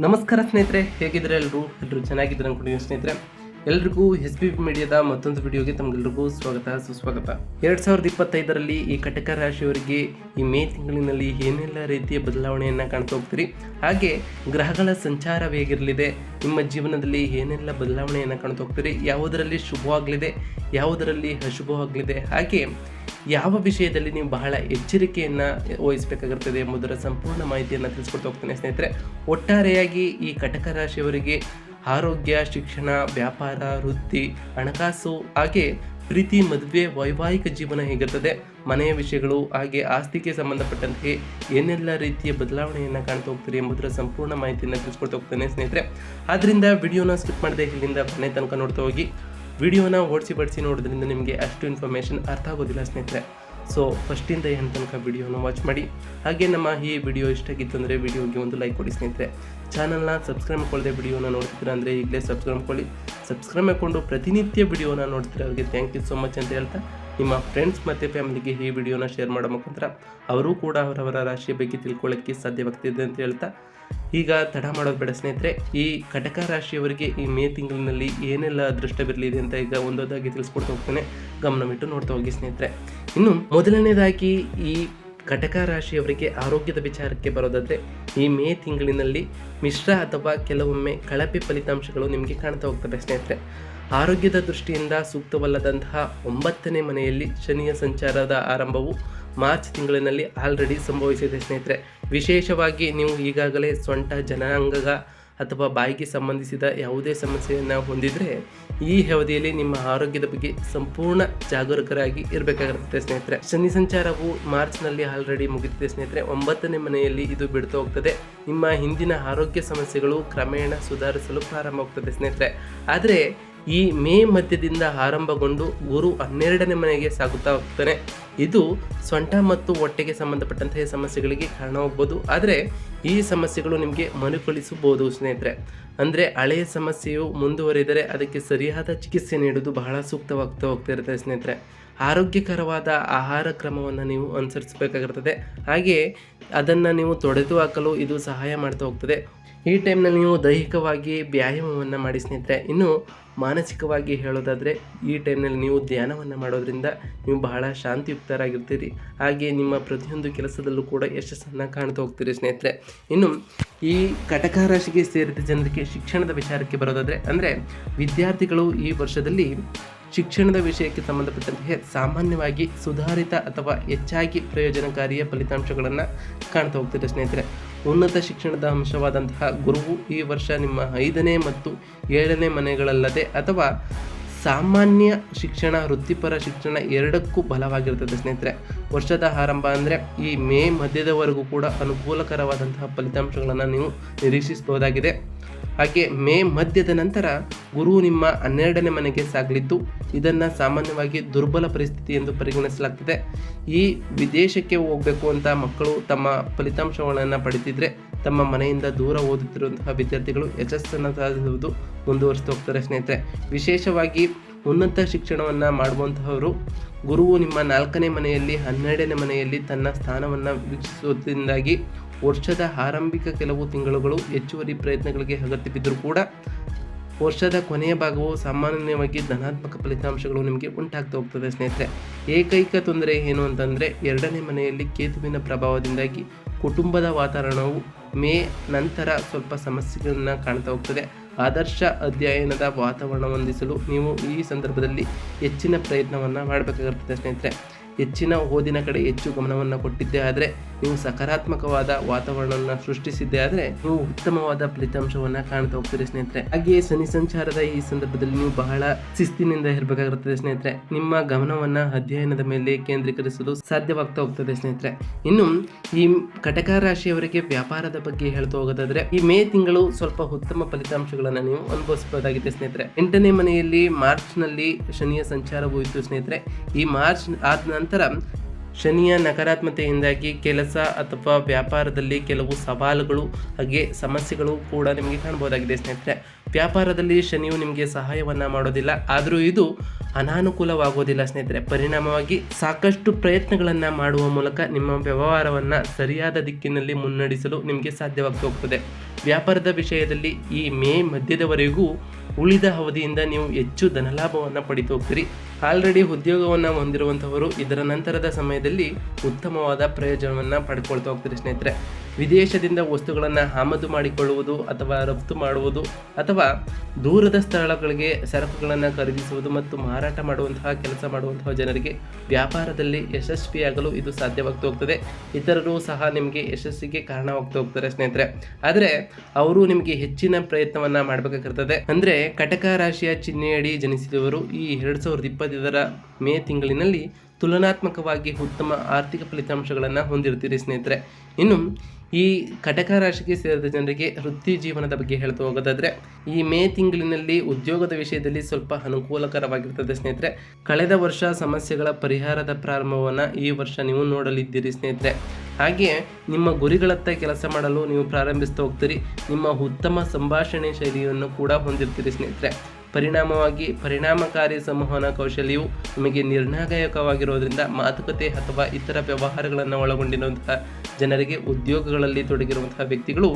ನಮಸ್ಕಾರ ಸ್ನೇಹಿತರೆ, ಹೇಗಿದ್ರೆ ಎಲ್ಲರೂ ಚೆನ್ನಾಗಿದ್ದಾರೆ ಅನ್ಕೊಂಡಿದ್ದೀನಿ ಸ್ನೇಹಿತರೆ. ಎಲ್ರಿಗೂ SB ಮೀಡಿಯಾದ ಮತ್ತೊಂದು ವಿಡಿಯೋಗೆ ತಮಗೆಲ್ಲರಿಗೂ ಸ್ವಾಗತ ಸುಸ್ವಾಗತ. 2025ರಲ್ಲಿ ಈ ಕಟಕ ರಾಶಿಯವರಿಗೆ ಈ ಮೇ ತಿಂಗಳಿನಲ್ಲಿ ಏನೆಲ್ಲ ರೀತಿಯ ಬದಲಾವಣೆಯನ್ನು ಕಾಣ್ತಾ ಹೋಗ್ತೀರಿ, ಹಾಗೆ ಗ್ರಹಗಳ ಸಂಚಾರ ಹೇಗಿರಲಿದೆ, ನಿಮ್ಮ ಜೀವನದಲ್ಲಿ ಏನೆಲ್ಲ ಬದಲಾವಣೆಯನ್ನು ಕಾಣ್ತಾ ಹೋಗ್ತೀರಿ, ಯಾವುದರಲ್ಲಿ ಶುಭವಾಗಲಿದೆ, ಯಾವುದರಲ್ಲಿ ಅಶುಭವಾಗಲಿದೆ, ಹಾಗೆ ಯಾವ ವಿಷಯದಲ್ಲಿ ನೀವು ಬಹಳ ಎಚ್ಚರಿಕೆಯನ್ನು ವಹಿಸಬೇಕಾಗಿರ್ತದೆ ಎಂಬುದರ ಸಂಪೂರ್ಣ ಮಾಹಿತಿಯನ್ನು ತಿಳಿಸ್ಕೊಡ್ತಾ ಹೋಗ್ತೇನೆ ಸ್ನೇಹಿತರೆ. ಒಟ್ಟಾರೆಯಾಗಿ ಈ ಕಟಕ ರಾಶಿಯವರಿಗೆ ಆರೋಗ್ಯ, ಶಿಕ್ಷಣ, ವ್ಯಾಪಾರ, ವೃತ್ತಿ, ಹಣಕಾಸು, ಹಾಗೆ ಪ್ರೀತಿ, ಮದುವೆ, ವೈವಾಹಿಕ ಜೀವನ ಹೇಗಿರ್ತದೆ, ಮನೆಯ ವಿಷಯಗಳು, ಹಾಗೆ ಆಸ್ತಿಗೆ ಸಂಬಂಧಪಟ್ಟಂತೆ ಏನೆಲ್ಲ ರೀತಿಯ ಬದಲಾವಣೆಯನ್ನು ಕಾಣ್ತಾ ಹೋಗ್ತೀರಿ ಎಂಬುದರ ಸಂಪೂರ್ಣ ಮಾಹಿತಿಯನ್ನು ತಿಳಿಸ್ಕೊಡ್ತಾ ಹೋಗ್ತೇನೆ ಸ್ನೇಹಿತರೆ. ಆದ್ದರಿಂದ ವಿಡಿಯೋನ ಸ್ಕಿಪ್ ಮಾಡದೆ ಇಲ್ಲಿಂದ ಮನೆ ತನಕ ನೋಡ್ತಾ ಹೋಗಿ. ವಿಡಿಯೋನ ಓಡಿಸಿ ನೋಡೋದ್ರಿಂದ ನಿಮಗೆ ಅಷ್ಟು ಇನ್ಫಾರ್ಮೇಷನ್ ಅರ್ಥ ಆಗೋದಿಲ್ಲ ಸ್ನೇಹಿತರೆ. ಸೊ ಫಸ್ಟಿಂದ ಏನು ತನಕ ವಿಡಿಯೋನ ವಾಚ್ ಮಾಡಿ. ಹಾಗೆ ನಮ್ಮ ಈ ವಿಡಿಯೋ ಇಷ್ಟ ಆಗಿತ್ತು ಅಂದರೆ ವಿಡಿಯೋಗೆ ಒಂದು ಲೈಕ್ ಕೊಡಿ ಸ್ನೇಹಿತರೆ. ಚಾನಲ್ನ ಸಬ್ಸ್ಕ್ರೈಬ್ ಮಾಡ್ಕೊಳ್ಳದೆ ವಿಡಿಯೋನ ನೋಡ್ತಿದ್ದೀರಾ ಅಂದರೆ ಈಗಲೇ ಸಬ್ಸ್ಕ್ರೈಬ್ ಮಾಡ್ಕೊಳ್ಳಿ. ಸಬ್ಸ್ಕ್ರೈಬ್ ಮಾಡಿಕೊಂಡು ಪ್ರತಿನಿತ್ಯ ವಿಡಿಯೋನ ನೋಡ್ತೀರಾ ಅವರಿಗೆ ಥ್ಯಾಂಕ್ ಯು ಸೋ ಮಚ್ ಅಂತ ಹೇಳ್ತಾ, ನಿಮ್ಮ ಫ್ರೆಂಡ್ಸ್ ಮತ್ತು ಫ್ಯಾಮಿಲಿಗೆ ಈ ವಿಡಿಯೋನ ಶೇರ್ ಮಾಡೋ ಮುಖಾಂತರ ಅವರು ಕೂಡ ಅವರವರ ರಾಶಿಯ ಬಗ್ಗೆ ತಿಳ್ಕೊಳ್ಳೋಕ್ಕೆ ಸಾಧ್ಯವಾಗ್ತಿದೆ ಅಂತ ಹೇಳ್ತಾ, ಈಗ ತಡ ಮಾಡೋದು ಬೇಡ ಸ್ನೇಹಿತರೆ. ಈ ಕಟಕ ರಾಶಿಯವರಿಗೆ ಈ ಮೇ ತಿಂಗಳಿನಲ್ಲಿ ಏನೆಲ್ಲ ಅದೃಷ್ಟವಿರಲಿದೆ ಅಂತ ಈಗ ಒಂದೊಂದಾಗಿ ತಿಳಿಸ್ಕೊಡ್ತಾ ಹೋಗ್ತೇನೆ. ಗಮನವಿಟ್ಟು ನೋಡ್ತಾ ಹೋಗಿ ಸ್ನೇಹಿತರೆ. ಇನ್ನು ಮೊದಲನೇದಾಗಿ ಈ ಕಟಕ ರಾಶಿಯವರಿಗೆ ಆರೋಗ್ಯದ ವಿಚಾರಕ್ಕೆ ಬರೋದಾದರೆ, ಈ ಮೇ ತಿಂಗಳಿನಲ್ಲಿ ಮಿಶ್ರ ಅಥವಾ ಕೆಲವೊಮ್ಮೆ ಕಳಪೆ ಫಲಿತಾಂಶಗಳು ನಿಮಗೆ ಕಾಣ್ತಾ ಹೋಗ್ತವೆ ಸ್ನೇಹಿತರೆ. ಆರೋಗ್ಯದ ದೃಷ್ಟಿಯಿಂದ ಸೂಕ್ತವಲ್ಲದಂತಹ 9ನೇ ಮನೆಯಲ್ಲಿ ಶನಿಯ ಸಂಚಾರದ ಆರಂಭವು ಮಾರ್ಚ್ ತಿಂಗಳಿನಲ್ಲಿ ಆಲ್ರೆಡಿ ಸಂಭವಿಸಿದೆ ಸ್ನೇಹಿತರೆ. ವಿಶೇಷವಾಗಿ ನೀವು ಈಗಾಗಲೇ ಸೊಂಟ, ಜನಾಂಗ ಅಥವಾ ಬಾಯಿಗೆ ಸಂಬಂಧಿಸಿದ ಯಾವುದೇ ಸಮಸ್ಯೆಯನ್ನು ಹೊಂದಿದರೆ ಈ ಅವಧಿಯಲ್ಲಿ ನಿಮ್ಮ ಆರೋಗ್ಯದ ಬಗ್ಗೆ ಸಂಪೂರ್ಣ ಜಾಗರೂಕರಾಗಿ ಇರಬೇಕಾಗಿರುತ್ತೆ ಸ್ನೇಹಿತರೆ. ಶನಿ ಸಂಚಾರವು ಮಾರ್ಚ್ನಲ್ಲಿ ಆಲ್ರೆಡಿ ಮುಗಿದಿದೆ ಸ್ನೇಹಿತರೆ. 9ನೇ ಮನೆಯಲ್ಲಿ ಇದು ಬಿಡ್ತಾ ಹೋಗ್ತದೆ. ನಿಮ್ಮ ಹಿಂದಿನ ಆರೋಗ್ಯ ಸಮಸ್ಯೆಗಳು ಕ್ರಮೇಣ ಸುಧಾರಿಸಲು ಪ್ರಾರಂಭವಾಗ್ತದೆ ಸ್ನೇಹಿತರೆ. ಆದರೆ ಈ ಮೇ ಮಧ್ಯದಿಂದ ಆರಂಭಗೊಂಡು ಗುರು 12ನೇ ಮನೆಗೆ ಸಾಗುತ್ತಾ ಹೋಗ್ತಾನೆ. ಇದು ಸೊಂಟ ಮತ್ತು ಹೊಟ್ಟೆಗೆ ಸಂಬಂಧಪಟ್ಟಂತಹ ಸಮಸ್ಯೆಗಳಿಗೆ ಕಾರಣವಾಗ್ಬೋದು. ಆದರೆ ಈ ಸಮಸ್ಯೆಗಳು ನಿಮಗೆ ಮರುಕಳಿಸಬಹುದು ಸ್ನೇಹಿತರೆ. ಅಂದರೆ ಹಳೆಯ ಸಮಸ್ಯೆಯು ಮುಂದುವರಿದರೆ ಅದಕ್ಕೆ ಸರಿಯಾದ ಚಿಕಿತ್ಸೆ ನೀಡುವುದು ಬಹಳ ಸೂಕ್ತವಾಗ್ತಾ ಹೋಗ್ತಾ ಇರುತ್ತೆ ಸ್ನೇಹಿತರೆ. ಆರೋಗ್ಯಕರವಾದ ಆಹಾರ ಕ್ರಮವನ್ನು ನೀವು ಅನುಸರಿಸಬೇಕಾಗಿರ್ತದೆ. ಹಾಗೆ ಅದನ್ನು ನೀವು ತೊಡೆದು ಹಾಕಲು ಇದು ಸಹಾಯ ಮಾಡ್ತಾ ಹೋಗ್ತದೆ. ಈ ಟೈಮ್ನಲ್ಲಿ ನೀವು ದೈಹಿಕವಾಗಿ ವ್ಯಾಯಾಮವನ್ನು ಮಾಡಿ ಸ್ನೇಹಿತರೆ. ಇನ್ನು ಮಾನಸಿಕವಾಗಿ ಹೇಳೋದಾದರೆ, ಈ ಟೈಮ್ನಲ್ಲಿ ನೀವು ಧ್ಯಾನವನ್ನು ಮಾಡೋದ್ರಿಂದ ನೀವು ಬಹಳ ಶಾಂತಿಯುಕ್ತರಾಗಿರ್ತೀರಿ. ಹಾಗೆ ನಿಮ್ಮ ಪ್ರತಿಯೊಂದು ಕೆಲಸದಲ್ಲೂ ಕೂಡ ಯಶಸ್ಸನ್ನು ಕಾಣ್ತಾ ಹೋಗ್ತೀರಿ ಸ್ನೇಹಿತರೆ. ಇನ್ನು ಈ ಕಟಕ ರಾಶಿಗೆ ಸೇರಿದ ಜನರಿಗೆ ಶಿಕ್ಷಣದ ವಿಚಾರಕ್ಕೆ ಬರೋದಾದರೆ, ಅಂದರೆ ವಿದ್ಯಾರ್ಥಿಗಳು ಈ ವರ್ಷದಲ್ಲಿ ಶಿಕ್ಷಣದ ವಿಷಯಕ್ಕೆ ಸಂಬಂಧಪಟ್ಟಂತೆ ಸಾಮಾನ್ಯವಾಗಿ ಸುಧಾರಿತ ಅಥವಾ ಹೆಚ್ಚಾಗಿ ಪ್ರಯೋಜನಕಾರಿಯ ಫಲಿತಾಂಶಗಳನ್ನು ಕಾಣ್ತಾ ಹೋಗ್ತಿದೆ ಸ್ನೇಹಿತರೆ. ಉನ್ನತ ಶಿಕ್ಷಣದ ಅಂಶವಾದಂತಹ ಗುರುವು ಈ ವರ್ಷ ನಿಮ್ಮ 5ನೇ ಮತ್ತು 7ನೇ ಮನೆಗಳಲ್ಲದೆ ಅಥವಾ ಸಾಮಾನ್ಯ ಶಿಕ್ಷಣ, ವೃತ್ತಿಪರ ಶಿಕ್ಷಣ ಎರಡಕ್ಕೂ ಬಲವಾಗಿರ್ತದೆ ಸ್ನೇಹಿತರೆ. ವರ್ಷದ ಆರಂಭ ಅಂದರೆ ಈ ಮೇ ಮಧ್ಯದವರೆಗೂ ಕೂಡ ಅನುಕೂಲಕರವಾದಂತಹ ಫಲಿತಾಂಶಗಳನ್ನು ನೀವು ನಿರೀಕ್ಷಿಸಬಹುದಾಗಿದೆ. ಹಾಗೆ ಮೇ ಮಧ್ಯದ ನಂತರ ಗುರು ನಿಮ್ಮ 12ನೇ ಮನೆಗೆ ಸಾಗಲಿದ್ದು, ಇದನ್ನು ಸಾಮಾನ್ಯವಾಗಿ ದುರ್ಬಲ ಪರಿಸ್ಥಿತಿ ಎಂದು ಪರಿಗಣಿಸಲಾಗ್ತದೆ. ಈ ವಿದೇಶಕ್ಕೆ ಹೋಗಬೇಕು ಅಂತ ಮಕ್ಕಳು ತಮ್ಮ ಫಲಿತಾಂಶಗಳನ್ನು ಪಡೆದಿದ್ದರೆ ತಮ್ಮ ಮನೆಯಿಂದ ದೂರ ಓದುತ್ತಿರುವಂತಹ ವಿದ್ಯಾರ್ಥಿಗಳು ಯಶಸ್ಸನ್ನು ಸಾಧಿಸುವುದು ಮುಂದುವರಿಸ್ತಾ ಹೋಗ್ತಾರೆ ಸ್ನೇಹಿತರೆ. ವಿಶೇಷವಾಗಿ ಉನ್ನತ ಶಿಕ್ಷಣವನ್ನು ಮಾಡುವಂತಹವರು ಗುರುವು ನಿಮ್ಮ 4ನೇ ಮನೆಯಲ್ಲಿ 12ನೇ ಮನೆಯಲ್ಲಿ ತನ್ನ ಸ್ಥಾನವನ್ನು ವೀಕ್ಷಿಸುವುದರಿಂದಾಗಿ ವರ್ಷದ ಆರಂಭಿಕ ಕೆಲವು ತಿಂಗಳುಗಳು ಹೆಚ್ಚುವರಿ ಪ್ರಯತ್ನಗಳಿಗೆ ಅಗತ್ಯವಿದ್ದರೂ ಕೂಡ ವರ್ಷದ ಕೊನೆಯ ಭಾಗವು ಸಾಮಾನ್ಯವಾಗಿ ಧನಾತ್ಮಕ ಫಲಿತಾಂಶಗಳು ನಿಮಗೆ ಉಂಟಾಗ್ತಾ ಹೋಗ್ತದೆ ಸ್ನೇಹಿತರೆ. ಏಕೈಕ ತೊಂದರೆ ಏನು ಅಂತಂದರೆ, 2ನೇ ಮನೆಯಲ್ಲಿ ಕೇತುವಿನ ಪ್ರಭಾವದಿಂದಾಗಿ ಕುಟುಂಬದ ವಾತಾವರಣವು ಮೇ ನಂತರ ಸ್ವಲ್ಪ ಸಮಸ್ಯೆಗಳನ್ನು ಕಾಣ್ತಾ ಹೋಗ್ತದೆ. ಆದರ್ಶ ಅಧ್ಯಯನದ ವಾತಾವರಣ ಹೊಂದಿಸಲು ನೀವು ಈ ಸಂದರ್ಭದಲ್ಲಿ ಹೆಚ್ಚಿನ ಪ್ರಯತ್ನವನ್ನು ಮಾಡಬೇಕಾಗಿರ್ತದೆ ಸ್ನೇಹಿತರೆ. ಹೆಚ್ಚಿನ ಓದಿನ ಕಡೆ ಹೆಚ್ಚು ಗಮನವನ್ನು ಕೊಟ್ಟಿದ್ದೇ ಆದರೆ, ನೀವು ಸಕಾರಾತ್ಮಕವಾದ ವಾತಾವರಣವನ್ನು ಸೃಷ್ಟಿಸಿದ್ದೇ ಆದರೆ ನೀವು ಉತ್ತಮವಾದ ಫಲಿತಾಂಶವನ್ನು ಕಾಣ್ತಾ ಹೋಗ್ತೀರಿ ಸ್ನೇಹಿತರೆ. ಹಾಗೆಯೇ ಶನಿ ಸಂಚಾರದ ಈ ಸಂದರ್ಭದಲ್ಲಿ ನೀವು ಬಹಳ ಶಿಸ್ತಿನಿಂದ ಇರಬೇಕಾಗಿರುತ್ತದೆ ಸ್ನೇಹಿತರೆ. ನಿಮ್ಮ ಗಮನವನ್ನು ಅಧ್ಯಯನದ ಮೇಲೆ ಕೇಂದ್ರೀಕರಿಸಲು ಸಾಧ್ಯವಾಗ್ತಾ ಹೋಗ್ತದೆ ಸ್ನೇಹಿತರೆ. ಇನ್ನು ಈ ಕಟಕ ರಾಶಿಯವರಿಗೆ ವ್ಯಾಪಾರದ ಬಗ್ಗೆ ಹೇಳ್ತಾ ಹೋಗೋದಾದ್ರೆ, ಈ ಮೇ ತಿಂಗಳು ಸ್ವಲ್ಪ ಉತ್ತಮ ಫಲಿತಾಂಶಗಳನ್ನು ನೀವು ಅನುಭವಿಸಬಹುದಾಗಿದೆ ಸ್ನೇಹಿತರೆ. 8ನೇ ಮನೆಯಲ್ಲಿ ಮಾರ್ಚ್ನಲ್ಲಿ ಶನಿಯ ಸಂಚಾರವೂ ಇತ್ತು ಸ್ನೇಹಿತರೆ. ಈ ಮಾರ್ಚ್ ಆದ ನಂತರ ಶನಿಯ ನಕಾರಾತ್ಮಕತೆಯಿಂದಾಗಿ ಕೆಲಸ ಅಥವಾ ವ್ಯಾಪಾರದಲ್ಲಿ ಕೆಲವು ಸವಾಲುಗಳು ಹಾಗೆ ಸಮಸ್ಯೆಗಳು ಕೂಡ ನಿಮಗೆ ಕಾಣಬಹುದಾಗಿದೆ ಸ್ನೇಹಿತರೆ. ವ್ಯಾಪಾರದಲ್ಲಿ ಶನಿಯು ನಿಮಗೆ ಸಹಾಯವನ್ನು ಮಾಡೋದಿಲ್ಲ, ಆದರೂ ಇದು ಅನಾನುಕೂಲವಾಗೋದಿಲ್ಲ ಸ್ನೇಹಿತರೆ. ಪರಿಣಾಮವಾಗಿ ಸಾಕಷ್ಟು ಪ್ರಯತ್ನಗಳನ್ನು ಮಾಡುವ ಮೂಲಕ ನಿಮ್ಮ ವ್ಯವಹಾರವನ್ನು ಸರಿಯಾದ ದಿಕ್ಕಿನಲ್ಲಿ ಮುನ್ನಡೆಸಲು ನಿಮಗೆ ಸಾಧ್ಯವಾಗ್ತಾ ಹೋಗ್ತದೆ. ವ್ಯಾಪಾರದ ವಿಷಯದಲ್ಲಿ ಈ ಮೇ ಮಧ್ಯದವರೆಗೂ ಉಳಿದ ಅವಧಿಯಿಂದ ನೀವು ಹೆಚ್ಚು ಧನಲಾಭವನ್ನು ಪಡಿತಾ ಹೋಗ್ತೀರಿ. ಆಲ್ರೆಡಿ ಉದ್ಯೋಗವನ್ನು ಹೊಂದಿರುವಂಥವರು ಇದರ ನಂತರದ ಸಮಯದಲ್ಲಿ ಉತ್ತಮವಾದ ಪ್ರಯೋಜನವನ್ನು ಪಡ್ಕೊಳ್ತಾ ಹೋಗ್ತೀರಿ ಸ್ನೇಹಿತರೆ. ವಿದೇಶದಿಂದ ವಸ್ತುಗಳನ್ನು ಆಮದು ಮಾಡಿಕೊಳ್ಳುವುದು ಅಥವಾ ರಫ್ತು ಮಾಡುವುದು ಅಥವಾ ದೂರದ ಸ್ಥಳಗಳಿಗೆ ಸರಕುಗಳನ್ನು ಖರೀದಿಸುವುದು ಮತ್ತು ಮಾರಾಟ ಮಾಡುವಂತಹ ಕೆಲಸ ಮಾಡುವಂತಹ ಜನರಿಗೆ ವ್ಯಾಪಾರದಲ್ಲಿ ಯಶಸ್ವಿಯಾಗಲು ಇದು ಸಾಧ್ಯವಾಗ್ತಾ ಹೋಗ್ತದೆ. ಇತರರು ಸಹ ನಿಮಗೆ ಯಶಸ್ಸಿಗೆ ಕಾರಣವಾಗ್ತಾ ಹೋಗ್ತಾರೆ ಸ್ನೇಹಿತರೆ. ಆದರೆ ಅವರು ನಿಮಗೆ ಹೆಚ್ಚಿನ ಪ್ರಯತ್ನವನ್ನು ಮಾಡಬೇಕಾಗಿರ್ತದೆ. ಅಂದರೆ ಕಟಕ ರಾಶಿಯ ಚಿಹ್ನೆಯಡಿ ಜನಿಸಿದವರು ಈ 2020 ಮೇ ತಿಂಗಳಿನಲ್ಲಿ ತುಲನಾತ್ಮಕವಾಗಿ ಉತ್ತಮ ಆರ್ಥಿಕ ಫಲಿತಾಂಶಗಳನ್ನು ಹೊಂದಿರ್ತೀರಿ ಸ್ನೇಹಿತರೆ. ಇನ್ನು ಈ ಕಟಕ ರಾಶಿಗೆ ಸೇರಿದ ಜನರಿಗೆ ವೃತ್ತಿ ಜೀವನದ ಬಗ್ಗೆ ಹೇಳ್ತಾ ಹೋಗೋದಾದರೆ ಈ ಮೇ ತಿಂಗಳಿನಲ್ಲಿ ಉದ್ಯೋಗದ ವಿಷಯದಲ್ಲಿ ಸ್ವಲ್ಪ ಅನುಕೂಲಕರವಾಗಿರ್ತದೆ ಸ್ನೇಹಿತರೆ. ಕಳೆದ ವರ್ಷ ಸಮಸ್ಯೆಗಳ ಪರಿಹಾರದ ಪ್ರಾರಂಭವನ್ನು ಈ ವರ್ಷ ನೀವು ನೋಡಲಿದ್ದೀರಿ ಸ್ನೇಹಿತರೆ. ಹಾಗೆಯೇ ನಿಮ್ಮ ಗುರಿಗಳತ್ತ ಕೆಲಸ ಮಾಡಲು ನೀವು ಪ್ರಾರಂಭಿಸ್ತಾ ಹೋಗ್ತೀರಿ. ನಿಮ್ಮ ಉತ್ತಮ ಸಂಭಾಷಣೆ ಶೈಲಿಯನ್ನು ಕೂಡ ಹೊಂದಿರ್ತೀರಿ ಸ್ನೇಹಿತರೆ. ಪರಿಣಾಮವಾಗಿ ಪರಿಣಾಮಕಾರಿ ಸಂವಹನ ಕೌಶಲ್ಯವು ನಿಮಗೆ ನಿರ್ಣಾಯಕವಾಗಿರೋದ್ರಿಂದ ಮಾತುಕತೆ ಅಥವಾ ಇತರ ವ್ಯವಹಾರಗಳನ್ನು ಒಳಗೊಂಡಿರುವಂತಹ ಜನರಿಗೆ ಉದ್ಯೋಗಗಳಲ್ಲಿ ತೊಡಗಿರುವಂತಹ ವ್ಯಕ್ತಿಗಳು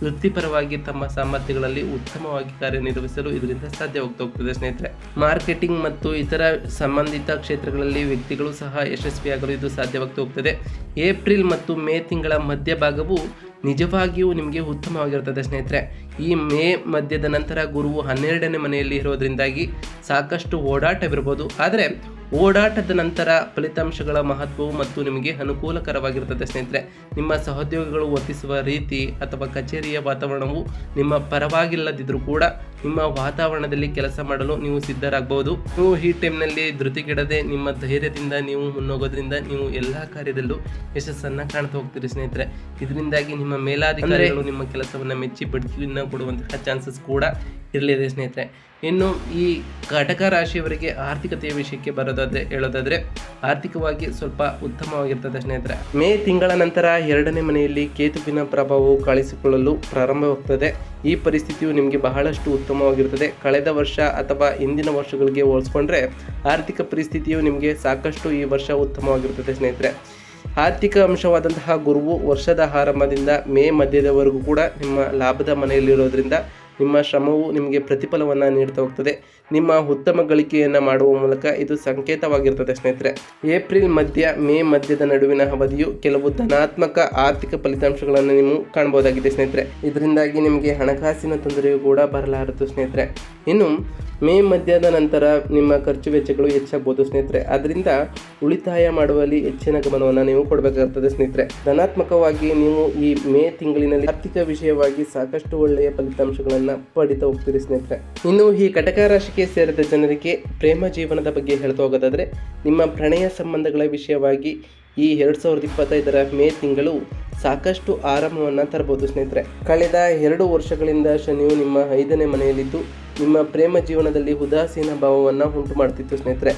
ವೃತ್ತಿಪರವಾಗಿ ತಮ್ಮ ಸಾಮರ್ಥ್ಯಗಳಲ್ಲಿ ಉತ್ತಮವಾಗಿ ಕಾರ್ಯನಿರ್ವಹಿಸಲು ಇದರಿಂದ ಸಾಧ್ಯವಾಗ್ತಾ ಹೋಗ್ತದೆ ಸ್ನೇಹಿತರೆ. ಮಾರ್ಕೆಟಿಂಗ್ ಮತ್ತು ಇತರ ಸಂಬಂಧಿತ ಕ್ಷೇತ್ರಗಳಲ್ಲಿ ವ್ಯಕ್ತಿಗಳು ಸಹ ಯಶಸ್ವಿಯಾಗಲು ಇದು ಸಾಧ್ಯವಾಗ್ತಾ ಹೋಗ್ತದೆ. ಏಪ್ರಿಲ್ ಮತ್ತು ಮೇ ತಿಂಗಳ ಮಧ್ಯಭಾಗವು ನಿಜವಾಗಿಯೂ ನಿಮಗೆ ಉತ್ತಮವಾಗಿರ್ತದೆ ಸ್ನೇಹಿತರೆ. ಈ ಮೇ ಮಧ್ಯದ ನಂತರ ಗುರುವು 12ನೇ ಮನೆಯಲ್ಲಿ ಇರೋದ್ರಿಂದಾಗಿ ಸಾಕಷ್ಟು ಓಡಾಟವಿರ್ಬೋದು. ಆದರೆ ಓಡಾಟದ ನಂತರ ಫಲಿತಾಂಶಗಳ ಮಹತ್ವವು ಮತ್ತು ನಿಮಗೆ ಅನುಕೂಲಕರವಾಗಿರ್ತದೆ ಸ್ನೇಹಿತರೆ. ನಿಮ್ಮ ಸಹೋದ್ಯೋಗಿಗಳು ವರ್ತಿಸುವ ರೀತಿ ಅಥವಾ ಕಚೇರಿಯ ವಾತಾವರಣವು ನಿಮ್ಮ ಪರವಾಗಿಲ್ಲದಿದ್ದರೂ ಕೂಡ ನಿಮ್ಮ ವಾತಾವರಣದಲ್ಲಿ ಕೆಲಸ ಮಾಡಲು ನೀವು ಸಿದ್ಧರಾಗಬಹುದು. ನೀವು ಈ ಟೈಮ್ನಲ್ಲಿ ಧೃತಿಗೆಡದೆ ನಿಮ್ಮ ಧೈರ್ಯದಿಂದ ನೀವು ಮುನ್ನೋಗೋದ್ರಿಂದ ನೀವು ಎಲ್ಲ ಕಾರ್ಯದಲ್ಲೂ ಯಶಸ್ಸನ್ನು ಕಾಣ್ತಾ ಹೋಗ್ತೀರಿ ಸ್ನೇಹಿತರೆ. ಇದರಿಂದಾಗಿ ನಿಮ್ಮ ಮೇಲಾಧಿಕಾರಿಗಳು ನಿಮ್ಮ ಕೆಲಸವನ್ನು ಮೆಚ್ಚಿ ಬಡ್ತಿಯನ್ನು ಕೊಡುವಂತಹ ಚಾನ್ಸಸ್ ಕೂಡ ಇರಲಿದೆ ಸ್ನೇಹಿತರೆ. ಇನ್ನು ಈ ಕಟಕ ರಾಶಿಯವರಿಗೆ ಆರ್ಥಿಕತೆಯ ವಿಷಯಕ್ಕೆ ಹೇಳೋದಾದರೆ ಆರ್ಥಿಕವಾಗಿ ಸ್ವಲ್ಪ ಉತ್ತಮವಾಗಿರ್ತದೆ ಸ್ನೇಹಿತರೆ. ಮೇ ತಿಂಗಳ ನಂತರ 2ನೇ ಮನೆಯಲ್ಲಿ ಕೇತುವಿನ ಪ್ರಭಾವವು ಕಾಣಿಸಿಕೊಳ್ಳಲು ಪ್ರಾರಂಭವಾಗ್ತದೆ. ಈ ಪರಿಸ್ಥಿತಿಯು ನಿಮಗೆ ಬಹಳಷ್ಟು ಉತ್ತಮವಾಗಿರ್ತದೆ. ಕಳೆದ ವರ್ಷ ಅಥವಾ ಹಿಂದಿನ ವರ್ಷಗಳಿಗೆ ಹೋಲಿಸ್ಕೊಂಡ್ರೆ ಆರ್ಥಿಕ ಪರಿಸ್ಥಿತಿಯು ನಿಮಗೆ ಸಾಕಷ್ಟು ಈ ವರ್ಷ ಉತ್ತಮವಾಗಿರ್ತದೆ ಸ್ನೇಹಿತರೆ. ಆರ್ಥಿಕ ಅಂಶವಾದಂತಹ ಗುರುವು ವರ್ಷದ ಆರಂಭದಿಂದ ಮೇ ಮಧ್ಯದವರೆಗೂ ಕೂಡ ನಿಮ್ಮ ಲಾಭದ ಮನೆಯಲ್ಲಿರೋದ್ರಿಂದ ನಿಮ್ಮ ಶ್ರಮವು ನಿಮಗೆ ಪ್ರತಿಫಲವನ್ನು ನೀಡ್ತಾ ಹೋಗ್ತದೆ. ನಿಮ್ಮ ಉತ್ತಮ ಗಳಿಕೆಯನ್ನು ಮಾಡುವ ಮೂಲಕ ಇದು ಸಂಕೇತವಾಗಿರ್ತದೆ ಸ್ನೇಹಿತರೆ. ಏಪ್ರಿಲ್ ಮಧ್ಯ ಮೇ ಮಧ್ಯದ ನಡುವಿನ ಅವಧಿಯು ಕೆಲವು ಧನಾತ್ಮಕ ಆರ್ಥಿಕ ಫಲಿತಾಂಶಗಳನ್ನು ನೀವು ಕಾಣಬಹುದಾಗಿದೆ ಸ್ನೇಹಿತರೆ. ಇದರಿಂದಾಗಿ ನಿಮಗೆ ಹಣಕಾಸಿನ ತೊಂದರೆಯೂ ಕೂಡ ಬರಲಾರದು ಸ್ನೇಹಿತರೆ. ಇನ್ನು ಮೇ ಮಧ್ಯದ ನಂತರ ನಿಮ್ಮ ಖರ್ಚು ವೆಚ್ಚಗಳು ಹೆಚ್ಚಾಗಬಹುದು ಸ್ನೇಹಿತರೆ. ಆದ್ದರಿಂದ ಉಳಿತಾಯ ಮಾಡುವಲ್ಲಿ ಹೆಚ್ಚಿನ ಗಮನವನ್ನು ನೀವು ಕೊಡಬೇಕಾಗುತ್ತದೆ ಸ್ನೇಹಿತರೆ. ಧನಾತ್ಮಕವಾಗಿ ನೀವು ಈ ಮೇ ತಿಂಗಳಿನಲ್ಲಿ ಆರ್ಥಿಕ ವಿಷಯವಾಗಿ ಸಾಕಷ್ಟು ಒಳ್ಳೆಯ ಫಲಿತಾಂಶಗಳನ್ನು ಪಡಿತಾ ಹೋಗ್ತೀರಿ ಸ್ನೇಹಿತರೆ. ಇನ್ನು ಈ ಕಟಕ ರಾಶಿಗೆ ಸೇರಿದ ಜನರಿಗೆ ಪ್ರೇಮ ಜೀವನದ ಬಗ್ಗೆ ಹೇಳ್ತಾ ಹೋಗೋದಾದರೆ ನಿಮ್ಮ ಪ್ರಣಯ ಸಂಬಂಧಗಳ ವಿಷಯವಾಗಿ ಈ 2025 ಮೇ ತಿಂಗಳು ಸಾಕಷ್ಟು ಆರಾಮವನ್ನು ತರಬಹುದು ಸ್ನೇಹಿತರೆ. ಕಳೆದ 2 ವರ್ಷಗಳಿಂದ ಶನಿಯು ನಿಮ್ಮ 5ನೇ ಮನೆಯಲ್ಲಿದ್ದು ನಿಮ್ಮ ಪ್ರೇಮ ಜೀವನದಲ್ಲಿ ಉದಾಸೀನ ಭಾವವನ್ನು ಉಂಟು ಮಾಡ್ತಿತ್ತು ಸ್ನೇಹಿತರೆ.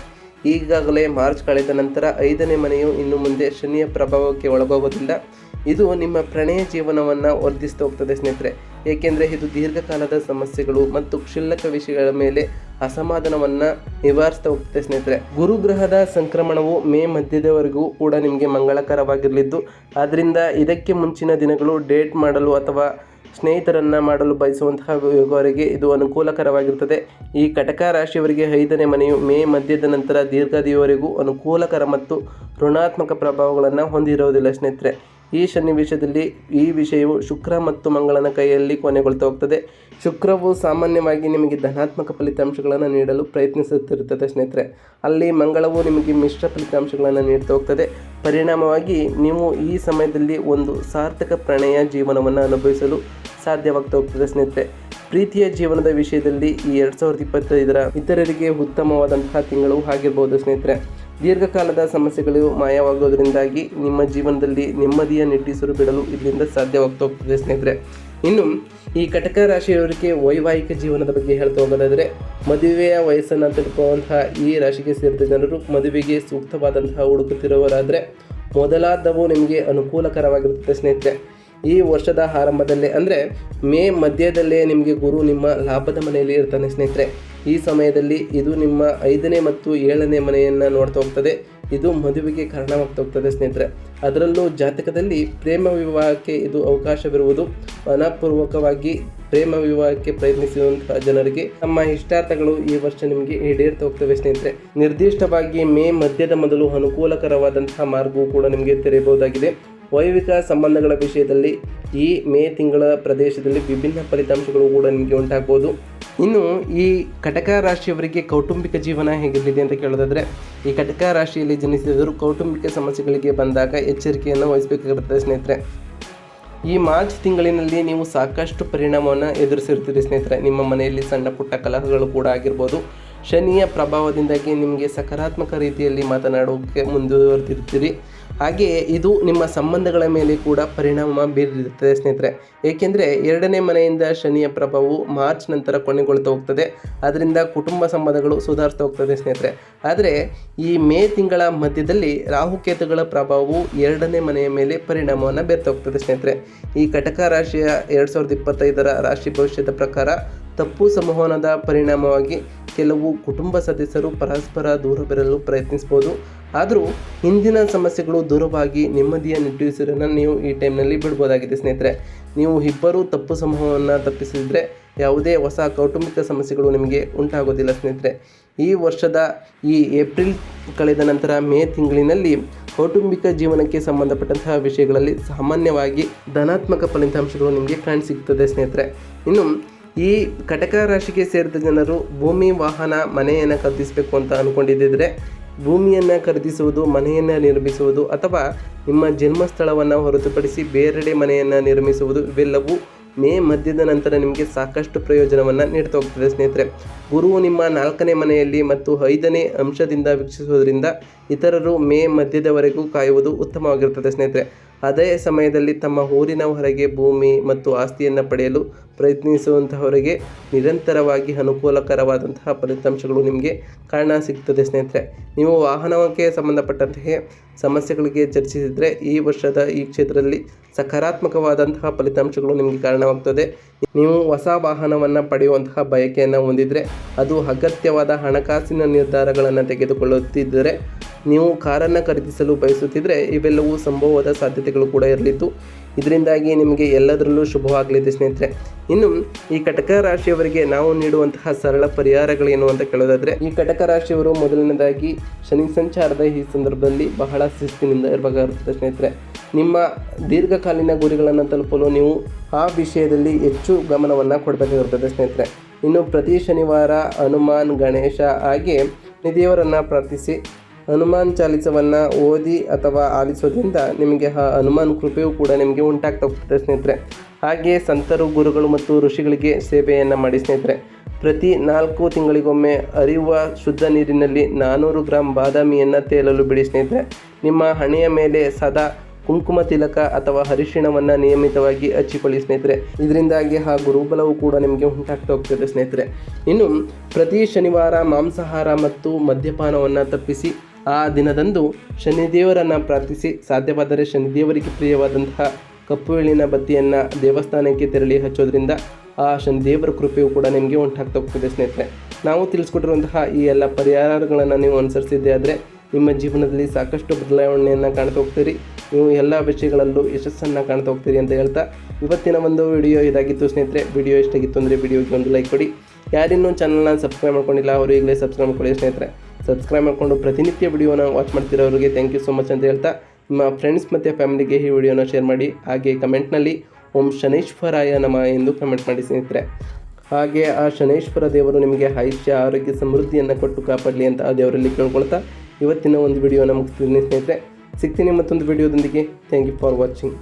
ಈಗಾಗಲೇ ಮಾರ್ಚ್ ಕಳೆದ ನಂತರ 5ನೇ ಮನೆಯು ಇನ್ನು ಮುಂದೆ ಶನಿಯ ಪ್ರಭಾವಕ್ಕೆ ಒಳಗೋಗೋದ್ರಿಂದ ಇದು ನಿಮ್ಮ ಪ್ರಣಯ ಜೀವನವನ್ನು ವರ್ಧಿಸ್ತಾ ಹೋಗ್ತದೆ ಸ್ನೇಹಿತರೆ. ಏಕೆಂದರೆ ಇದು ದೀರ್ಘಕಾಲದ ಸಮಸ್ಯೆಗಳು ಮತ್ತು ಕ್ಷುಲ್ಲಕ ವಿಷಯಗಳ ಮೇಲೆ ಅಸಮಾಧಾನವನ್ನು ನಿವಾರಿಸ್ತಾ ಹೋಗ್ತದೆ ಸ್ನೇಹಿತರೆ. ಗುರುಗ್ರಹದ ಸಂಕ್ರಮಣವು ಮೇ ಮಧ್ಯದವರೆಗೂ ಕೂಡ ನಿಮಗೆ ಮಂಗಳಕರವಾಗಿರಲಿದ್ದು ಆದ್ದರಿಂದ ಇದಕ್ಕೆ ಮುಂಚಿನ ದಿನಗಳು ಡೇಟ್ ಮಾಡಲು ಅಥವಾ ಸ್ನೇಹಿತರನ್ನು ಮಾಡಲು ಬಯಸುವಂತಹ ಯೋಗವರಿಗೆ ಇದು ಅನುಕೂಲಕರವಾಗಿರ್ತದೆ. ಈ ಕಟಕ ರಾಶಿಯವರಿಗೆ 5ನೇ ಮನೆಯು ಮೇ ಮಧ್ಯದ ನಂತರ ದೀರ್ಘಾವಧಿಯವರೆಗೂ ಅನುಕೂಲಕರ ಮತ್ತು ಋಣಾತ್ಮಕ ಪ್ರಭಾವಗಳನ್ನು ಹೊಂದಿರುವುದಿಲ್ಲ ಸ್ನೇಹಿತರೆ. ಈ ಸನ್ನಿವೇಶದಲ್ಲಿ ಈ ವಿಷಯವು ಶುಕ್ರ ಮತ್ತು ಮಂಗಳನ ಕೈಯಲ್ಲಿ ಕೊನೆಗೊಳ್ತಾ ಹೋಗ್ತದೆ. ಶುಕ್ರವು ಸಾಮಾನ್ಯವಾಗಿ ನಿಮಗೆ ಧನಾತ್ಮಕ ಫಲಿತಾಂಶಗಳನ್ನು ನೀಡಲು ಪ್ರಯತ್ನಿಸುತ್ತಿರುತ್ತದೆ ಸ್ನೇಹಿತರೆ. ಅಲ್ಲಿ ಮಂಗಳವು ನಿಮಗೆ ಮಿಶ್ರ ಫಲಿತಾಂಶಗಳನ್ನು ನೀಡ್ತಾ ಹೋಗ್ತದೆ. ಪರಿಣಾಮವಾಗಿ ನೀವು ಈ ಸಮಯದಲ್ಲಿ ಒಂದು ಸಾರ್ಥಕ ಪ್ರಣಯ ಜೀವನವನ್ನು ಅನುಭವಿಸಲು ಸಾಧ್ಯವಾಗ್ತಾ ಹೋಗ್ತದೆ ಸ್ನೇಹಿತರೆ. ಪ್ರೀತಿಯ ಜೀವನದ ವಿಷಯದಲ್ಲಿ ಈ 2025 ಇತರರಿಗೆ ಉತ್ತಮವಾದಂತಹ ತಿಂಗಳು ಆಗಿರ್ಬೋದು ಸ್ನೇಹಿತರೆ. ದೀರ್ಘಕಾಲದ ಸಮಸ್ಯೆಗಳು ಮಾಯವಾಗೋದ್ರಿಂದಾಗಿ ನಿಮ್ಮ ಜೀವನದಲ್ಲಿ ನೆಮ್ಮದಿಯ ನಿಟ್ಟುಸಿರು ಬಿಡಲು ಇದರಿಂದ ಸಾಧ್ಯವಾಗ್ತಾ ಹೋಗ್ತದೆ ಸ್ನೇಹಿತರೆ. ಇನ್ನು ಈ ಕಟಕ ರಾಶಿಯವರಿಗೆ ವೈವಾಹಿಕ ಜೀವನದ ಬಗ್ಗೆ ಹೇಳ್ತಾ ಹೋಗೋದಾದರೆ ಮದುವೆಯ ವಯಸ್ಸನ್ನು ತಲುಪುವಂತಹ ಈ ರಾಶಿಗೆ ಸೇರಿದ ಜನರು ಮದುವೆಗೆ ಸೂಕ್ತವಾದಂತಹ ಹುಡುಕುತ್ತಿರುವವರಾದರೆ ಮೊದಲಾದವು ನಿಮಗೆ ಅನುಕೂಲಕರವಾಗಿರುತ್ತದೆ ಸ್ನೇಹಿತರೆ. ಈ ವರ್ಷದ ಆರಂಭದಲ್ಲೇ ಅಂದರೆ ಮೇ ಮಧ್ಯದಲ್ಲೇ ನಿಮಗೆ ಗುರು ನಿಮ್ಮ ಲಾಭದ ಮನೆಯಲ್ಲಿ ಇರ್ತಾನೆ ಸ್ನೇಹಿತರೆ. ಈ ಸಮಯದಲ್ಲಿ ಇದು ನಿಮ್ಮ 5ನೇ ಮತ್ತು 7ನೇ ಮನೆಯನ್ನು ನೋಡ್ತಾ ಹೋಗ್ತದೆ. ಇದು ಮದುವೆಗೆ ಕಾರಣವಾಗ್ತಾ ಹೋಗ್ತದೆ ಸ್ನೇಹಿತರೆ. ಅದರಲ್ಲೂ ಜಾತಕದಲ್ಲಿ ಪ್ರೇಮ ವಿವಾಹಕ್ಕೆ ಇದು ಅವಕಾಶವಿರುವುದು. ಮನಪೂರ್ವಕವಾಗಿ ಪ್ರೇಮ ವಿವಾಹಕ್ಕೆ ಪ್ರಯತ್ನಿಸುವಂತಹ ಜನರಿಗೆ ತಮ್ಮ ಇಷ್ಟಾರ್ಥಗಳು ಈ ವರ್ಷ ನಿಮಗೆ ಈಡೇರ್ತಾ ಹೋಗ್ತವೆ ಸ್ನೇಹಿತರೆ. ನಿರ್ದಿಷ್ಟವಾಗಿ ಮೇ ಮಧ್ಯದ ಮೊದಲು ಅನುಕೂಲಕರವಾದಂತಹ ಮಾರ್ಗವೂ ಕೂಡ ನಿಮಗೆ ತೆರೆಯಬಹುದಾಗಿದೆ. ವೈವಾಹಿಕ ಸಂಬಂಧಗಳ ವಿಷಯದಲ್ಲಿ ಈ ಮೇ ತಿಂಗಳ ಪ್ರದೇಶದಲ್ಲಿ ವಿಭಿನ್ನ ಫಲಿತಾಂಶಗಳು ಕೂಡ ನಿಮಗೆ ಉಂಟಾಗ್ಬೋದು. ಇನ್ನು ಈ ಕಟಕ ರಾಶಿಯವರಿಗೆ ಕೌಟುಂಬಿಕ ಜೀವನ ಹೇಗಿರಲಿದೆ ಅಂತ ಕೇಳೋದಾದರೆ, ಈ ಕಟಕ ರಾಶಿಯಲ್ಲಿ ಜನಿಸಿದವರು ಕೌಟುಂಬಿಕ ಸಮಸ್ಯೆಗಳಿಗೆ ಬಂದಾಗ ಎಚ್ಚರಿಕೆಯನ್ನು ವಹಿಸಬೇಕಾಗಿರುತ್ತದೆ ಸ್ನೇಹಿತರೆ. ಈ ಮಾರ್ಚ್ ತಿಂಗಳಿನಲ್ಲಿ ನೀವು ಸಾಕಷ್ಟು ಪರಿಣಾಮವನ್ನು ಎದುರಿಸಿರ್ತೀರಿ ಸ್ನೇಹಿತರೆ. ನಿಮ್ಮ ಮನೆಯಲ್ಲಿ ಸಣ್ಣ ಪುಟ್ಟ ಕಲಹಗಳು ಕೂಡ ಆಗಿರ್ಬೋದು. ಶನಿಯ ಪ್ರಭಾವದಿಂದಾಗಿ ನಿಮಗೆ ಸಕಾರಾತ್ಮಕ ರೀತಿಯಲ್ಲಿ ಮಾತನಾಡೋಕ್ಕೆ ಮುಂದುವರೆದಿರ್ತೀರಿ. ಹಾಗೆಯೇ ಇದು ನಿಮ್ಮ ಸಂಬಂಧಗಳ ಮೇಲೆ ಕೂಡ ಪರಿಣಾಮ ಬೀರಿರುತ್ತದೆ ಸ್ನೇಹಿತರೆ. ಏಕೆಂದರೆ 2ನೇ ಮನೆಯಿಂದ ಶನಿಯ ಪ್ರಭಾವವು ಮಾರ್ಚ್ ನಂತರ ಕೊನೆಗೊಳ್ತಾ ಹೋಗ್ತದೆ. ಅದರಿಂದ ಕುಟುಂಬ ಸಂಬಂಧಗಳು ಸುಧಾರಿಸ್ತಾ ಹೋಗ್ತದೆ ಸ್ನೇಹಿತರೆ. ಆದರೆ ಈ ಮೇ ತಿಂಗಳ ಮಧ್ಯದಲ್ಲಿ ರಾಹುಕೇತುಗಳ ಪ್ರಭಾವವು 2ನೇ ಮನೆಯ ಮೇಲೆ ಪರಿಣಾಮವನ್ನು ಬೀರ್ತಾ ಹೋಗ್ತದೆ ಸ್ನೇಹಿತರೆ. ಈ ಕಟಕ ರಾಶಿಯ 2025ರ ರಾಶಿ ಭವಿಷ್ಯದ ಪ್ರಕಾರ ತಪ್ಪು ಸಂವಹನದ ಪರಿಣಾಮವಾಗಿ ಕೆಲವು ಕುಟುಂಬ ಸದಸ್ಯರು ಪರಸ್ಪರ ದೂರ ಬೆರಲು ಪ್ರಯತ್ನಿಸ್ಬೋದು. ಆದರೂ ಹಿಂದಿನ ಸಮಸ್ಯೆಗಳು ದೂರವಾಗಿ ನೆಮ್ಮದಿಯ ನಿಟ್ಟುಸಿರನ್ನು ನೀವು ಈ ಟೈಮ್ನಲ್ಲಿ ಬಿಡ್ಬೋದಾಗಿದೆ ಸ್ನೇಹಿತರೆ. ನೀವು ಇಬ್ಬರೂ ತಪ್ಪು ಸಂವಹನವನ್ನು ತಪ್ಪಿಸಿದರೆ ಯಾವುದೇ ಹೊಸ ಕೌಟುಂಬಿಕ ಸಮಸ್ಯೆಗಳು ನಿಮಗೆ ಉಂಟಾಗೋದಿಲ್ಲ ಸ್ನೇಹಿತರೆ. ಈ ವರ್ಷದ ಈ ಏಪ್ರಿಲ್ ಕಳೆದ ನಂತರ ಮೇ ತಿಂಗಳಿನಲ್ಲಿ ಕೌಟುಂಬಿಕ ಜೀವನಕ್ಕೆ ಸಂಬಂಧಪಟ್ಟಂತಹ ವಿಷಯಗಳಲ್ಲಿ ಸಾಮಾನ್ಯವಾಗಿ ಧನಾತ್ಮಕ ಫಲಿತಾಂಶಗಳು ನಿಮಗೆ ಕಾಣಸಿಗ್ತದೆ ಸ್ನೇಹಿತರೆ. ಇನ್ನು ಈ ಕಟಕ ರಾಶಿಗೆ ಸೇರಿದ ಜನರು ಭೂಮಿ, ವಾಹನ, ಮನೆಯನ್ನು ಖರೀದಿಸಬೇಕು ಅಂತ ಅಂದ್ಕೊಂಡಿದ್ದರೆ ಭೂಮಿಯನ್ನು ಖರೀದಿಸುವುದು, ಮನೆಯನ್ನು ನಿರ್ಮಿಸುವುದು ಅಥವಾ ನಿಮ್ಮ ಜನ್ಮಸ್ಥಳವನ್ನು ಹೊರತುಪಡಿಸಿ ಬೇರೆಡೆ ಮನೆಯನ್ನು ನಿರ್ಮಿಸುವುದು ಇವೆಲ್ಲವೂ ಮೇ ಮಧ್ಯದ ನಂತರ ನಿಮಗೆ ಸಾಕಷ್ಟು ಪ್ರಯೋಜನವನ್ನು ನೀಡ್ತಾ ಹೋಗ್ತದೆ ಸ್ನೇಹಿತರೆ. ಗುರುವು ನಿಮ್ಮ 4ನೇ ಮನೆಯಲ್ಲಿ ಮತ್ತು 5ನೇ ಅಂಶದಿಂದ ವೀಕ್ಷಿಸುವುದರಿಂದ ಇತರರು ಮೇ ಮಧ್ಯದವರೆಗೂ ಕಾಯುವುದು ಉತ್ತಮವಾಗಿರುತ್ತದೆ ಸ್ನೇಹಿತರೆ. ಅದೇ ಸಮಯದಲ್ಲಿ ತಮ್ಮ ಊರಿನ ಹೊರಗೆ ಭೂಮಿ ಮತ್ತು ಆಸ್ತಿಯನ್ನು ಪಡೆಯಲು ಪ್ರಯತ್ನಿಸುವಂತಹವರಿಗೆ ನಿರಂತರವಾಗಿ ಅನುಕೂಲಕರವಾದಂತಹ ಫಲಿತಾಂಶಗಳು ನಿಮಗೆ ಕಾರಣ ಸಿಗ್ತದೆ ಸ್ನೇಹಿತರೆ. ನೀವು ವಾಹನಕ್ಕೆ ಸಂಬಂಧಪಟ್ಟಂತಹ ಸಮಸ್ಯೆಗಳಿಗೆ ಚರ್ಚಿಸಿದರೆ ಈ ವರ್ಷದ ಈ ಕ್ಷೇತ್ರದಲ್ಲಿ ಸಕಾರಾತ್ಮಕವಾದಂತಹ ಫಲಿತಾಂಶಗಳು ನಿಮಗೆ ಕಾರಣವಾಗ್ತದೆ. ನೀವು ಹೊಸ ವಾಹನವನ್ನು ಪಡೆಯುವಂತಹ ಬಯಕೆಯನ್ನು ಹೊಂದಿದರೆ, ಅದು ಅಗತ್ಯವಾದ ಹಣಕಾಸಿನ ನಿರ್ಧಾರಗಳನ್ನು ತೆಗೆದುಕೊಳ್ಳುತ್ತಿದ್ದರೆ, ನೀವು ಕಾರನ್ನು ಖರೀದಿಸಲು ಬಯಸುತ್ತಿದ್ದರೆ ಇವೆಲ್ಲವೂ ಸಂಭವವಾದ ಸಾಧ್ಯತೆಗಳು ಕೂಡ ಇರಲಿದ್ದು ಇದರಿಂದಾಗಿ ನಿಮಗೆ ಎಲ್ಲದರಲ್ಲೂ ಶುಭವಾಗಲಿದೆ ಸ್ನೇಹಿತರೆ. ಇನ್ನು ಈ ಕಟಕ ರಾಶಿಯವರಿಗೆ ನಾವು ನೀಡುವಂತಹ ಸರಳ ಪರಿಹಾರಗಳೇನು ಅಂತ ಕೇಳೋದಾದರೆ, ಈ ಕಟಕ ರಾಶಿಯವರು ಮೊದಲನೇದಾಗಿ ಶನಿ ಸಂಚಾರದ ಈ ಸಂದರ್ಭದಲ್ಲಿ ಬಹಳ ಶಿಸ್ತಿನಿಂದ ಇರಬೇಕಾಗಿರುತ್ತದೆ ಸ್ನೇಹಿತರೆ. ನಿಮ್ಮ ದೀರ್ಘಕಾಲೀನ ಗುರಿಗಳನ್ನು ತಲುಪಲು ನೀವು ಆ ವಿಷಯದಲ್ಲಿ ಹೆಚ್ಚು ಗಮನವನ್ನು ಕೊಡಬೇಕಾಗಿರುತ್ತದೆ ಸ್ನೇಹಿತರೆ. ಇನ್ನು ಪ್ರತಿ ಶನಿವಾರ ಹನುಮಾನ್, ಗಣೇಶ ಹಾಗೆ ದೇವರನ್ನು ಪ್ರಾರ್ಥಿಸಿ ಹನುಮಾನ್ ಚಾಲಿಸವನ್ನು ಓದಿ ಅಥವಾ ಆಲಿಸೋದ್ರಿಂದ ನಿಮಗೆ ಹನುಮಾನ್ ಕೃಪೆಯೂ ಕೂಡ ನಿಮಗೆ ಉಂಟಾಗ್ತಾ ಹೋಗ್ತದೆ ಸ್ನೇಹಿತರೆ. ಹಾಗೆ ಸಂತರು, ಗುರುಗಳು ಮತ್ತು ಋಷಿಗಳಿಗೆ ಸೇವೆಯನ್ನು ಮಾಡಿ ಸ್ನೇಹಿತರೆ. ಪ್ರತಿ 4 ತಿಂಗಳಿಗೊಮ್ಮೆ ಹರಿಯುವ ಶುದ್ಧ ನೀರಿನಲ್ಲಿ 400 ಗ್ರಾಂ ಬಾದಾಮಿಯನ್ನು ತೇಲಲು ಬಿಡಿ ಸ್ನೇಹಿತರೆ. ನಿಮ್ಮ ಹಣೆಯ ಮೇಲೆ ಸದಾ ಕುಂಕುಮ ತಿಲಕ ಅಥವಾ ಅರಿಶಿಣವನ್ನು ನಿಯಮಿತವಾಗಿ ಹಚ್ಚಿಕೊಳ್ಳಿ ಸ್ನೇಹಿತರೆ. ಇದರಿಂದಾಗಿ ಆ ಗುರುಬಲವು ಕೂಡ ನಿಮಗೆ ಉಂಟಾಗ್ತಾ ಹೋಗ್ತದೆ ಸ್ನೇಹಿತರೆ. ಇನ್ನು ಪ್ರತಿ ಶನಿವಾರ ಮಾಂಸಾಹಾರ ಮತ್ತು ಮದ್ಯಪಾನವನ್ನು ತಪ್ಪಿಸಿ ಆ ದಿನದಂದು ಶನಿದೇವರನ್ನು ಪ್ರಾರ್ಥಿಸಿ ಸಾಧ್ಯವಾದರೆ ಶನಿದೇವರಿಗೆ ಪ್ರಿಯವಾದಂತಹ ಕಪ್ಪು ಎಳ್ಳಿನ ಬತ್ತಿಯನ್ನು ದೇವಸ್ಥಾನಕ್ಕೆ ತೆರಳಿ ಹಚ್ಚೋದ್ರಿಂದ ಆ ಶನಿದೇವರ ಕೃಪೆಯು ಕೂಡ ನಿಮಗೆ ಉಂಟಾಗ್ತಾ ಹೋಗ್ತದೆ ಸ್ನೇಹಿತರೆ. ನಾವು ತಿಳಿಸ್ಕೊಟ್ಟಿರುವಂತಹ ಈ ಎಲ್ಲ ಪರಿಹಾರಗಳನ್ನು ನೀವು ಅನುಸರಿಸಿದ್ದೆ ಆದರೆ ನಿಮ್ಮ ಜೀವನದಲ್ಲಿ ಸಾಕಷ್ಟು ಬದಲಾವಣೆಯನ್ನು ಕಾಣ್ತಾ ಹೋಗ್ತೀರಿ. ನೀವು ಎಲ್ಲ ವಿಷಯಗಳಲ್ಲೂ ಯಶಸ್ಸನ್ನು ಕಾಣ್ತಾ ಹೋಗ್ತೀರಿ ಅಂತ ಹೇಳ್ತಾ ಇವತ್ತಿನ ಒಂದು ವಿಡಿಯೋ ಇದಾಗಿತ್ತು ಸ್ನೇಹಿತರೆ. ವಿಡಿಯೋ ಇಷ್ಟಾಗಿತ್ತು ಅಂದರೆ ವಿಡಿಯೋಗೆ ಒಂದು ಲೈಕ್ ಕೊಡಿ. ಯಾರಿನ್ನೂ ಚಾನಲ್ನ ಸಬ್ಸ್ಕ್ರೈಬ್ ಮಾಡ್ಕೊಂಡಿಲ್ಲ ಅವರು ಈಗಲೇ ಸಬ್ಸ್ಕ್ರೈಬ್ ಮಾಡ್ಕೊಳ್ಳಿ ಸ್ನೇಹಿತರೆ. ಸಬ್ಸ್ಕ್ರೈಬ್ ಮಾಡಿಕೊಂಡು ಪ್ರತಿನಿತ್ಯ ವಿಡಿಯೋನ ವಾಚ್ ಮಾಡ್ತಿರೋರಿಗೆ ಥ್ಯಾಂಕ್ ಯು ಸೊ ಮಚ್ ಅಂತ ಹೇಳ್ತಾ ನಿಮ್ಮ ಫ್ರೆಂಡ್ಸ್ ಮತ್ತು ಫ್ಯಾಮಿಲಿಗೆ ಈ ವಿಡಿಯೋನ ಶೇರ್ ಮಾಡಿ. ಹಾಗೆ ಕಮೆಂಟ್ನಲ್ಲಿ ಓಂ ಶನೈಶ್ವರಾಯ ನಮಃ ಎಂದು ಕಮೆಂಟ್ ಮಾಡಿ ಸ್ನೇಹಿತರೆ. ಹಾಗೆ ಆ ಶನೈಶ್ವರ ದೇವರು ನಿಮಗೆ ಆಯುಷ್ಯ, ಆರೋಗ್ಯ, ಸಮೃದ್ಧಿಯನ್ನು ಕೊಟ್ಟು ಕಾಪಾಡಲಿ ಅಂತ ಆ ದೇವರಲ್ಲಿ ಕೇಳ್ಕೊಳ್ತಾ ಇವತ್ತಿನ ಒಂದು ವಿಡಿಯೋನ ಮುಗಿಸ್ತೀನಿ ಸ್ನೇಹಿತರೆ. ಸಿಗ್ತೀನಿ ಮತ್ತೊಂದು ವಿಡಿಯೋದೊಂದಿಗೆ. Thank you for watching.